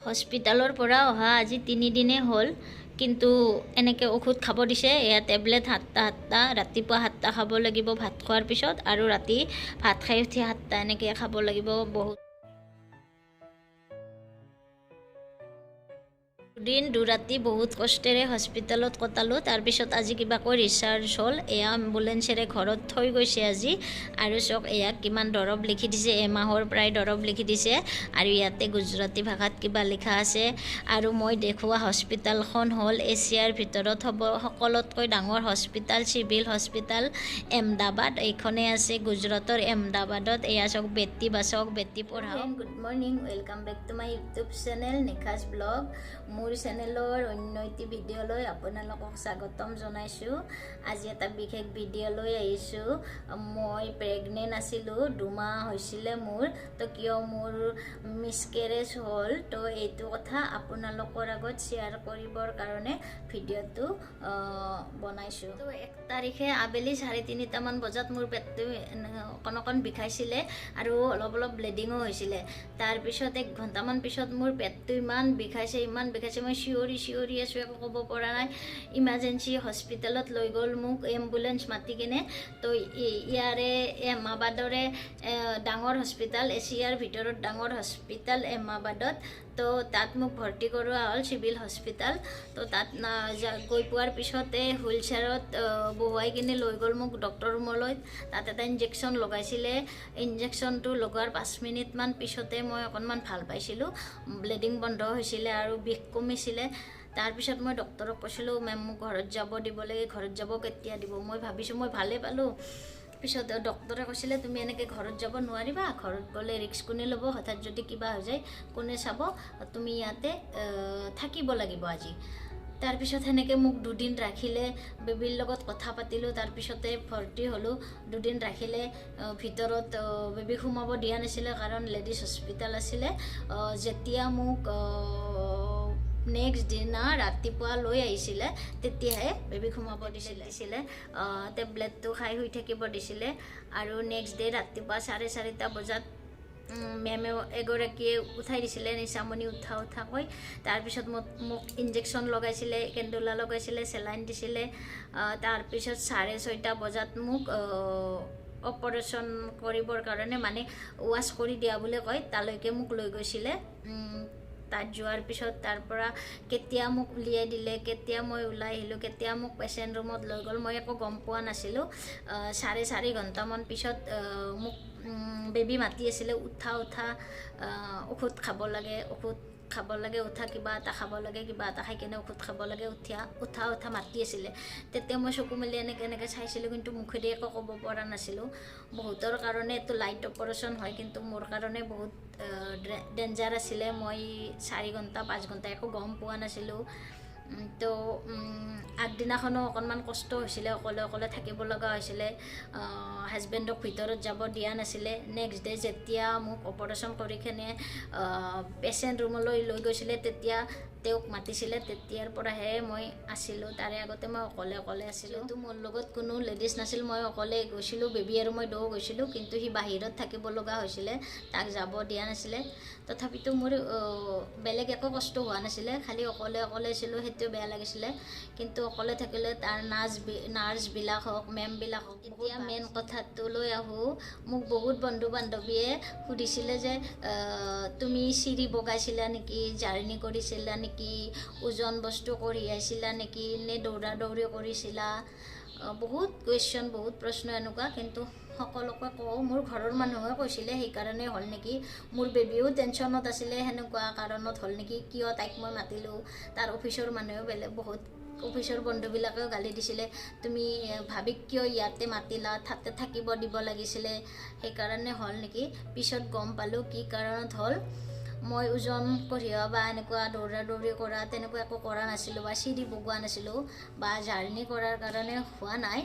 হস্পিটালৰ পৰা অহা আজি 3 দিনে হ'ল, কিন্তু এনেকৈ ঔষধ খাব দিছে। এয়া টেবলেট 7টা ৰাতিপুৱা 7টা খাব লাগিব ভাত খোৱাৰ পিছত, আৰু ৰাতি ভাত খাই উঠি 7টা এনেকৈ খাব লাগিব। বহুত দুদিন দুৰাতি বহুত কষ্টেৰে হস্পিটালত কটালোঁ। তাৰপিছত আজি কিবাকৈ ৰিচাৰ্জ হ'ল। এয়া এম্বুলেঞ্চেৰে ঘৰত থৈ গৈছে আজি। আৰু চাওক, এয়া কিমান দৰৱ লিখি দিছে, এমাহৰ প্ৰায় দৰৱ লিখি দিছে। আৰু ইয়াতে গুজৰাটী ভাষাত কিবা লিখা আছে। আৰু মই দেখুওৱা হস্পিটালখন হ'ল এছিয়াৰ ভিতৰত সকলোতকৈ ডাঙৰ হস্পিটাল, চিভিল হস্পিটাল এহমদাবাদ। এইখনেই আছে গুজৰাটৰ এহমদাবাদত। এয়া চাওক, বেটি বাচাওক, বেটি পঢ়াওক। Good morning, welcome back to my YouTube channel Nikhaj blog. মোৰ চেনেলৰ অন্য এটি ভিডিঅ'লৈ আপোনালোকক স্বাগতম জনাইছোঁ। আজি এটা বিশেষ ভিডিঅ' লৈ আহিছোঁ। মই প্ৰেগনেণ্ট আছিলোঁ, 2 মাহ হৈছিলে মোৰ। তো কিয় মোৰ মিছকেৰেজ হ'ল, তো এইটো কথা আপোনালোকৰ আগত শ্বেয়াৰ কৰিবৰ কাৰণে ভিডিঅ'টো বনাইছোঁ। তো 1 তাৰিখে আবেলি 3:30মান বজাত মোৰ পেটটো অকণ বিষাইছিলে আৰু অলপ ব্লিডিঙো হৈছিলে। তাৰপিছত 1 ঘণ্টামান পিছত মোৰ পেটটো ইমান বিষাইছে, মই চিঞৰি আছোঁ, একো ক'ব পৰা নাই। ইমাৰ্জেঞ্চি হস্পিটেলত লৈ গ'ল মোক এম্বুলেঞ্চ মাতি কিনে। তো ইয়াৰে এহমাবাদৰে ডাঙৰ হস্পিটাল, এছিয়াৰ ভিতৰত ডাঙৰ হস্পিটাল এহমাবাদত। তো তাত মোক ভৰ্তি কৰোৱা হ'ল, চিভিল হস্পিটাল। তো তাত গৈ পোৱাৰ পিছতে হুইল চেয়াৰত বহুৱাই কিনে লৈ গ'ল মোক ডক্টৰ ৰুমলৈ। তাত এটা ইনজেকশ্যন লগাইছিলে। ইনজেকশ্যনটো লগোৱাৰ 5 মিনিটমান পিছতে মই অকণমান ভাল পাইছিলোঁ, ব্লিডিং বন্ধ হৈছিলে আৰু বিষ কমিছিলে। তাৰপিছত মই ডক্টৰক কৈছিলোঁ, মেম মোক ঘৰত যাব দিব লাগে, ঘৰত যাব কেতিয়া দিব? মই ভাবিছোঁ মই ভালেই পালোঁ। পিছত ডক্টৰে কৈছিলে, তুমি এনেকৈ ঘৰত যাব নোৱাৰিবা, ঘৰত গ'লে ৰিস্ক কোনে ল'ব, হঠাৎ যদি কিবা হৈ যায় কোনে চাব, তুমি ইয়াতে থাকিব লাগিব আজি। তাৰপিছত সেনেকৈ মোক 2 দিন ৰাখিলে, বেবীৰ লগত কথা পাতিলোঁ। তাৰপিছতে ভৰ্তি হ'লোঁ। 2 দিন ৰাখিলে। ভিতৰত বেবীক সোমাব দিয়া নাছিলে, কাৰণ লেডিজ হস্পিটাল আছিলে। যেতিয়া মোক নেক্সট দিনা ৰাতিপুৱা লৈ আহিছিলে, তেতিয়াহে বেবীক সোমাব দিছিলে। টেবলেটটো খাই শুই থাকিব দিছিলে। আৰু নেক্সট ডে ৰাতিপুৱা 4:30 বজাত মেমে এগৰাকীয়ে উঠাই দিছিলে, নিচামণি উঠা কৈ। তাৰপিছত মোক ইনজেকশ্যন লগাইছিলে, কেণ্ডুলা লগাইছিলে, চেলাইন দিছিলে। তাৰপিছত 6:30 বজাত মোক অপাৰেশ্যন কৰিবৰ কাৰণে, মানে ৱাছ কৰি দিয়া বুলি কয়, তালৈকে মোক লৈ গৈছিলে। তাত যোৱাৰ পিছত তাৰ পৰা কেতিয়া মোক উলিয়াই দিলে, কেতিয়া মই ওলাই আহিলোঁ, কেতিয়া মোক পেচেণ্ট ৰুমত লৈ গ'ল, মই একো গম পোৱা নাছিলোঁ। 4.5 ঘণ্টামান পিছত মোক বেবী মাতি আছিলে, উঠা ঔষধ খাব লাগে, উঠা কিবা এটা খাব লাগে, কিবা এটা খাই কিনে ঔষধ খাব লাগে, উঠা মাতি আছিলে। তেতিয়া মই চকু মেলি এনেকৈ চাইছিলোঁ, কিন্তু মুখেদি একো ক'ব পৰা নাছিলোঁ। বহুতৰ কাৰণে এইটো লাইট অপাৰেশ্যন হয়, কিন্তু মোৰ কাৰণে বহুত ডেঞ্জাৰ আছিলে। মই 4 ঘণ্টা 5 ঘণ্টা একো গম পোৱা নাছিলোঁ। তো আগদিনাখনো অকণমান কষ্ট হৈছিলে, অকলে থাকিব লগা হৈছিলে। হাজবেণ্ডক ভিতৰত যাব দিয়া নাছিলে। নেক্সট ডে যেতিয়া মোক অপাৰেশ্যন কৰি কিনে পেচেণ্ট ৰুমলৈ লৈ গৈছিলে, তেতিয়া তেওঁক মাতিছিলে। তেতিয়াৰ পৰাহে মই আছিলোঁ। তাৰে আগতে মই অকলে আছিলোঁ। তো মোৰ লগত কোনো লেডিজ নাছিল, মই অকলে গৈছিলোঁ। বেবী আৰু মই দুয়ো গৈছিলোঁ, কিন্তু সি বাহিৰত থাকিব লগা হৈছিলে, তাক যাব দিয়া নাছিলে। তথাপিতো মোৰ বেলেগ একো কষ্ট হোৱা নাছিলে, খালি অকলে আছিলোঁ, সেইটো বেয়া লাগিছিলে। কিন্তু অকলে থাকিলে তাৰ নাৰ্ছবিলাক হওক, মেমবিলাক হওক। এতিয়া মেইন কথাটোলৈ আহোঁ। মোক বহুত বন্ধু বান্ধৱীয়ে সুধিছিলে যে তুমি চিৰি বগাইছিলা নেকি, জাৰ্ণি কৰিছিলা নেকি, ওজন বস্তু কঢ়িয়াইছিলা নেকি, নে দৌৰা কৰিছিলা? বহুত কুৱেশ্যন, বহুত প্ৰশ্ন এনেকুৱা। কিন্তু সকলোকে কওঁ, মোৰ ঘৰৰ মানুহে কৈছিলে সেইকাৰণে হ'ল নেকি, মোৰ বেবীও টেনশ্যনত আছিলে, সেনেকুৱা কাৰণত হ'ল নেকি, কিয় তাইক মই মাতিলোঁ। তাৰ অফিচৰ মানুহেও বহুত অফিচৰ বন্ধুবিলাকেও গালি দিছিলে, তুমি ভাবিক কিয় ইয়াতে মাতিলা, তাতে থাকিব দিব লাগিছিলে, সেইকাৰণে হ'ল নেকি। পিছত গম পালোঁ কি কাৰণত হ'ল। মই ওজন কঢ়িওৱা বা এনেকুৱা দৌৰা কৰা তেনেকুৱা একো কৰা নাছিলোঁ, বা চিৰি বগোৱা নাছিলোঁ, বা জাৰ্ণি কৰাৰ কাৰণে হোৱা নাই।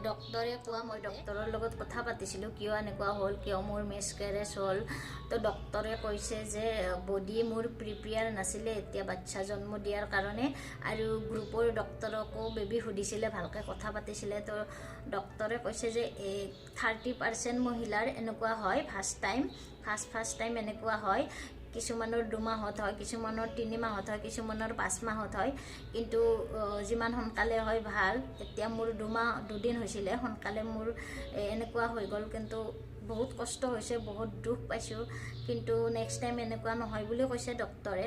ডক্টৰে কোৱা, মই ডক্টৰৰ লগত কথা পাতিছিলোঁ, কিয় এনেকুৱা হ'ল, কিয় মোৰ মিছকেৰেজ হ'ল। তো ডক্টৰে কৈছে যে বডি মোৰ প্ৰিপেয়াৰ নাছিলে এতিয়া বাচ্ছা জন্ম দিয়াৰ কাৰণে। আৰু গ্ৰুপৰ ডক্টৰকো বেবী সুধিছিলে, ভালকৈ কথা পাতিছিলে। তো ডক্টৰে কৈছে যে 30% মহিলাৰ এনেকুৱা হয়, ফাৰ্ষ্ট টাইম এনেকুৱা হয়। কিছুমানৰ 2 মাহত হয়, কিছুমানৰ 3 মাহত হয়, কিছুমানৰ 5 মাহত হয়, কিন্তু যিমান সোনকালে হয় ভাল। এতিয়া মোৰ 2 দিন হৈছিলে, সোনকালে মোৰ এনেকুৱা হৈ গ'ল, কিন্তু বহুত কষ্ট হৈছে, বহুত দুখ পাইছোঁ, কিন্তু নেক্সট টাইম এনেকুৱা নহয় বুলি কৈছে ডক্টৰে।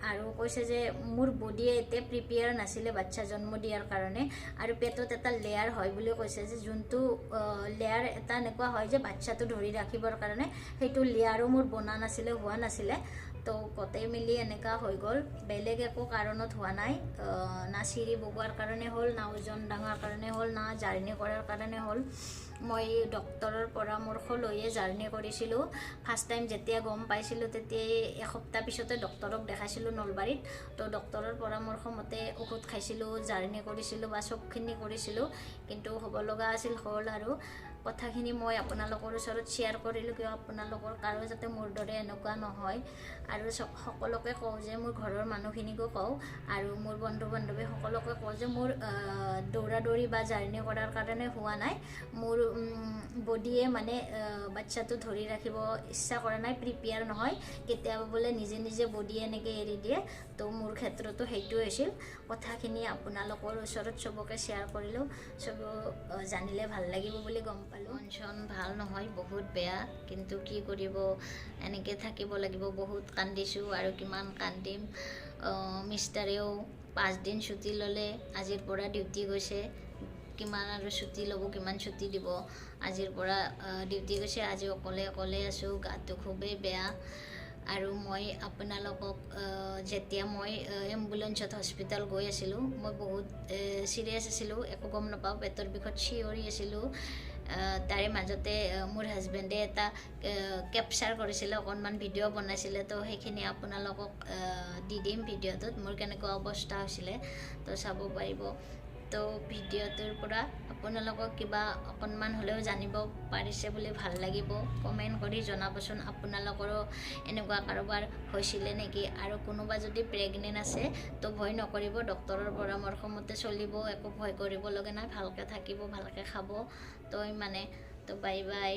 আৰু কৈছে যে মোৰ বডিয়ে এতিয়া প্ৰিপেয়াৰ নাছিলে বাচ্চা জন্ম দিয়াৰ কাৰণে, আৰু পেটত এটা লেয়াৰ হয় বুলি কৈছে, যে যোনটো লেয়াৰ এটা এনেকুৱা হয় যে বাচ্চাটো ধৰি ৰাখিবৰ কাৰণে, সেইটো লেয়াৰো মোৰ বনা নাছিলে, হোৱা নাছিলে। তো গোটেই মিলি এনেকুৱা হৈ গ'ল, বেলেগ একো কাৰণত হোৱা নাই, না চিৰি বগোৱাৰ কাৰণে হ'ল, না ওজন ডাঙাৰ কাৰণে হ'ল, না জাৰ্ণি কৰাৰ কাৰণে হ'ল। মই ডক্টৰৰ পৰামৰ্শ লৈয়ে জাৰ্ণি কৰিছিলোঁ। ফাৰ্ষ্ট টাইম যেতিয়া গম পাইছিলোঁ তেতিয়াই এসপ্তাহ পিছতে ডক্টৰক দেখাইছিলোঁ নলবাৰীত। তো ডক্টৰৰ পৰামৰ্শ মতে ঔষধ খাইছিলোঁ, জাৰ্ণি কৰিছিলোঁ বা চবখিনি কৰিছিলোঁ, কিন্তু হ'ব লগা আছিল হ'ল। আৰু কথাখিনি মই আপোনালোকৰ ওচৰত শ্বেয়াৰ কৰিলোঁ, কিয় আপোনালোকৰ কাৰো যাতে মোৰ দৰে এনেকুৱা নহয়। আৰু সকলোকে কওঁ যে, মোৰ ঘৰৰ মানুহখিনিকো কওঁ আৰু মোৰ বন্ধু বান্ধৱী সকলোকে কওঁ যে মোৰ দৌৰা দৌৰি বা জাৰ্ণি কৰাৰ কাৰণে হোৱা নাই, মোৰ বডিয়ে মানে বাচ্চাটো ধৰি ৰাখিব ইচ্ছা কৰা নাই, প্ৰিপেয়াৰ নহয়, কেতিয়াবা বোলে নিজে নিজে বডিয়ে এনেকৈ এৰি দিয়ে। তো মোৰ ক্ষেত্ৰতো সেইটো হৈছিল। কথাখিনি আপোনালোকৰ ওচৰত চবকে শ্বেয়াৰ কৰিলোঁ, চব জানিলে ভাল লাগিব বুলি গম পালোঁ। মন ভাল নহয়, বহুত বেয়া, কিন্তু কি কৰিব, এনেকৈ থাকিব লাগিব। বহুত কান্দিছোঁ আৰু কিমান কান্দিম। মিষ্টাৰেও 5 দিন ছুটি ল'লে, আজিৰ পৰা ডিউটি গৈছে, কিমান আৰু ছুটি ল'ব, কিমান ছুটি দিব। আজিৰ পৰা ডিউটি গৈছে, আজি অকলে অকলে আছোঁ, গাটো খুবেই বেয়া। আৰু মই আপোনালোকক যেতিয়া মই এম্বুলেঞ্চত হস্পিটেল গৈ আছিলোঁ, মই বহুত চিৰিয়াছ আছিলোঁ, একো গম নাপাওঁ, পেটৰ বিষত চিঞৰি আছিলোঁ। তাৰে মাজতে মোৰ হাজবেণ্ডে এটা কেপচাৰ কৰিছিলে, অকণমান ভিডিঅ' বনাইছিলে, তো সেইখিনি আপোনালোকক দি দিম ভিডিঅ'টোত, মোৰ কেনেকুৱা অৱস্থা হৈছিলে, তো চাব পাৰিব। তো ভিডিঅ'টোৰ পৰা আপোনালোকক কিবা অকণমান হ'লেও জানিব পাৰিছে বুলি ভাল লাগিব। কমেণ্ট কৰি জনাবচোন, আপোনালোকৰো এনেকুৱা কাৰোবাৰ হৈছিলে নেকি। আৰু কোনোবা যদি প্ৰেগনেণ্ট আছে তো ভয় নকৰিব, ডক্টৰৰ পৰামৰ্শ মতে চলিব, একো ভয় কৰিব লগা নাই, ভালকৈ থাকিব, ভালকৈ খাব। তো মানে তো বাই বাই।